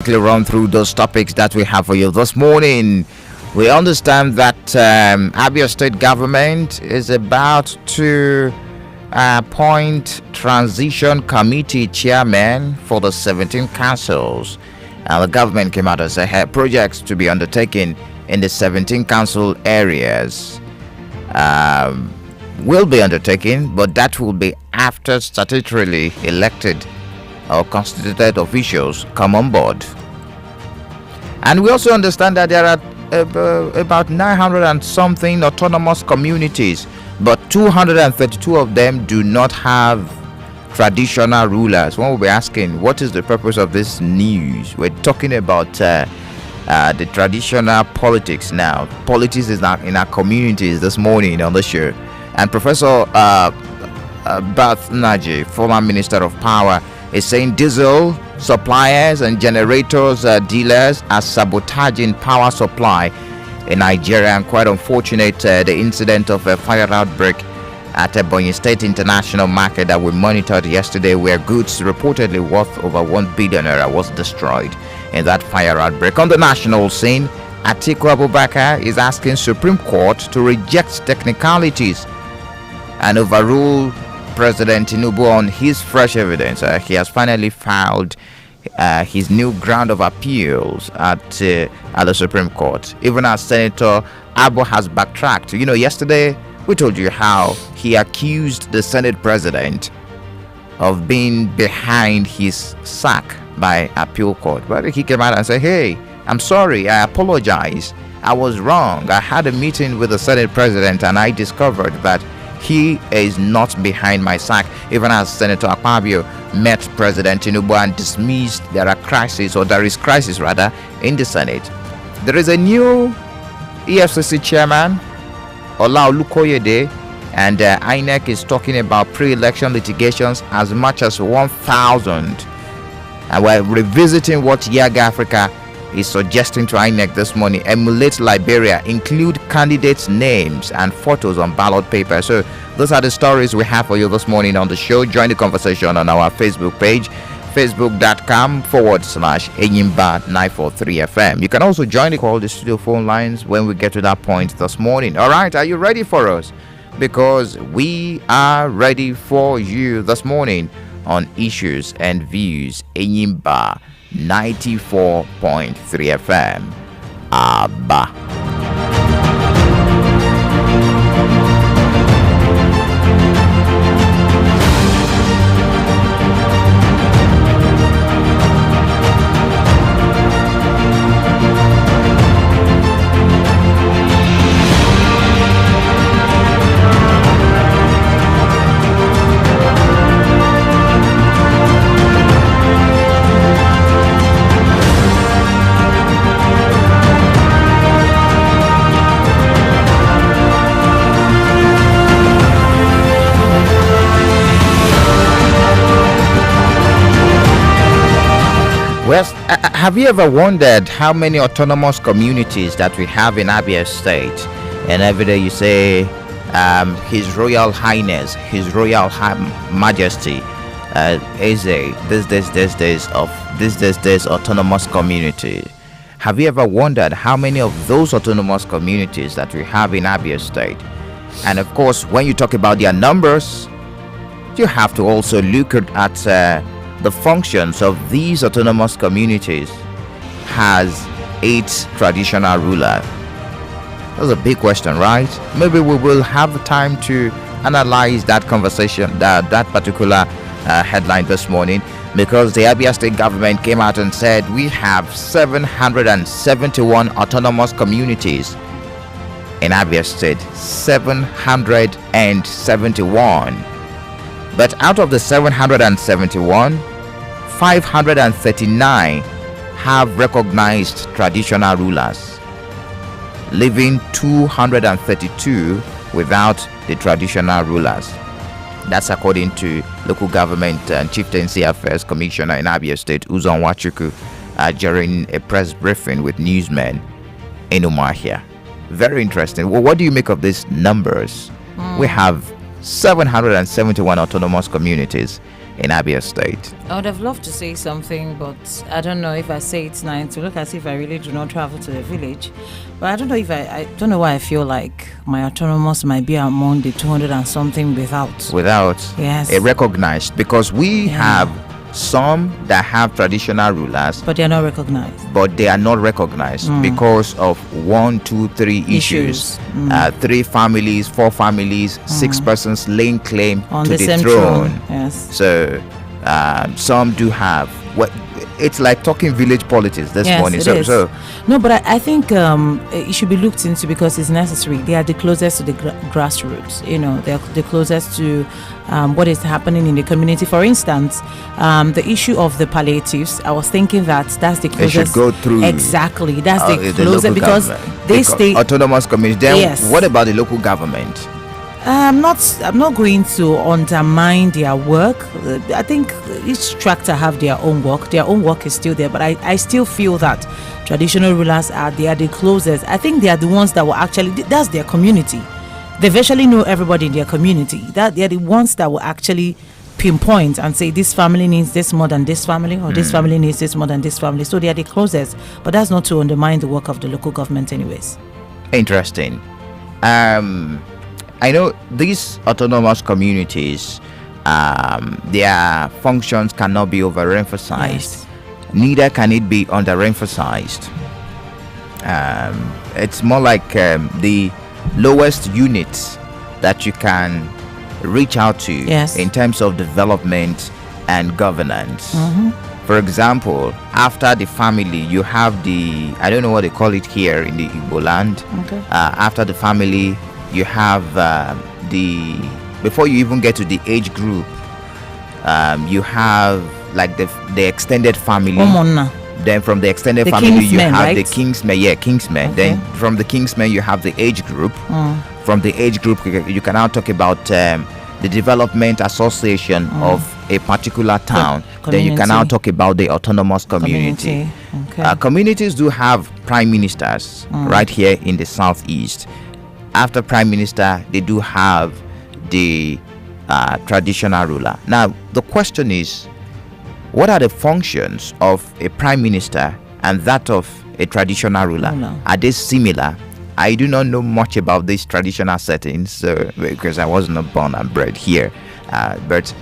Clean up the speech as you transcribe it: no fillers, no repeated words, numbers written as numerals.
quickly run through those topics that we have for you this morning. We understand that Abia State government is about to appoint transition committee chairman for the 17 councils. The government came out and said projects to be undertaken in the 17 council areas will be undertaken, but that will be after statutorily elected or constituted officials come on board. And we also understand that there are about 900 and something autonomous communities, but 232 of them do not have traditional rulers. One will be asking, what is the purpose of this news? We're talking about the traditional politics now. Politics is not in our communities this morning on the show. And Professor Bath Naji, former Minister of Power, is saying diesel suppliers and generators dealers are sabotaging power supply in Nigeria. And quite unfortunate, the incident of a fire outbreak at Ebonyi State International Market that we monitored yesterday, where goods reportedly worth over 1 billion naira was destroyed in that fire outbreak. On the national scene, Atiku Abubakar is asking Supreme Court to reject technicalities and overrule President Tinubu on his fresh evidence. He has finally filed his new ground of appeals at the Supreme Court. Even as Senator Abo has backtracked. You know, yesterday we told you how he accused the Senate President of being behind his sack by appeal court. But he came out and said, hey, I'm sorry, I apologize. I was wrong. I had a meeting with the Senate President and I discovered that he is not behind my sack. Even as Senator Akpabio met President Tinubu and dismissed there is crisis in the Senate. There is a new EFCC chairman, Ola Olukoyede, and INEC is talking about pre-election litigations as much as 1,000. And we're revisiting what YAG Africa is suggesting to INEC this morning. Emulate Liberia, include candidates' names and photos on ballot paper. So those are the stories we have for you this morning on the show. Join the conversation on our Facebook page, facebook.com/Enyimba 943 FM. You can also join the studio phone lines when we get to that point this morning. All right, are you ready for us? Because we are ready for you this morning on Issues and Views. Enyimba 94.3 FM. Abba. Well, have you ever wondered how many autonomous communities that we have in Abia State? And every day you say, His Royal Highness, His Royal Majesty, Eze, this autonomous community. Have you ever wondered how many of those autonomous communities that we have in Abia State? And of course, when you talk about their numbers, you have to also look at the functions of these autonomous communities. Has 8 traditional rulers? That's a big question, right? Maybe we will have time to analyze that conversation, that particular headline this morning, because the Abia State government came out and said we have 771 autonomous communities in Abia State. 771. But out of the 771, 539 have recognized traditional rulers, leaving 232 without the traditional rulers. That's according to Local Government and Chieftaincy Affairs Commissioner in Abia State, Uzon Wachuku, during a press briefing with newsmen in Umuahia. Very interesting. Well, what do you make of these numbers? We have 771 autonomous communities in Abia State. I would have loved to say something, but I don't know if I say it now to look as if I really do not travel to the village. But I don't know if I don't know why I feel like my autonomous might be among the 200 and something without. Yes. A recognized, because we have some that have traditional rulers, but they are not recognized. Because of 1, 2, 3 issues. 3 families, 4 families, 6 persons laying claim on to the throne. Yes. So some do have. It's like talking village politics this morning. So no, but I think it should be looked into because it's necessary. They are the closest to the grassroots. You know, they're the closest to what is happening in the community. For instance, the issue of the palliatives. I was thinking that's the closest. They should go through. Exactly, that's the closest because they stay autonomous community. Then what about the local government? I'm not going to undermine their work. I think each tractor have their own work. Their own work is still there, but I still feel that traditional rulers they are the closest. I think they are the ones that will actually, that's their community. They virtually know everybody in their community. That they are the ones that will actually pinpoint and say this family needs this more than this family, or this family needs this more than this family. So they are the closest, but that's not to undermine the work of the local government anyways. Interesting. I know these autonomous communities, their functions cannot be overemphasized. Neither can it be underemphasized. It's more like the lowest units that you can reach out to in terms of development and governance. For example, after the family, you have I don't know what they call it here in the Igbo land. After the family, you have before you even get to the age group, you have like the extended family. Then from the extended family you have the kingsmen. Kingsmen. Then from the kingsmen you have the age group. From the age group you can now talk about the development association of a particular town. Then you can now talk about the autonomous community. Communities do have prime ministers right here in the southeast. After prime minister, they do have the traditional ruler. Now, the question is, what are the functions of a prime minister and that of a traditional ruler? Are they similar? I do not know much about these traditional settings because I was not born and bred here. But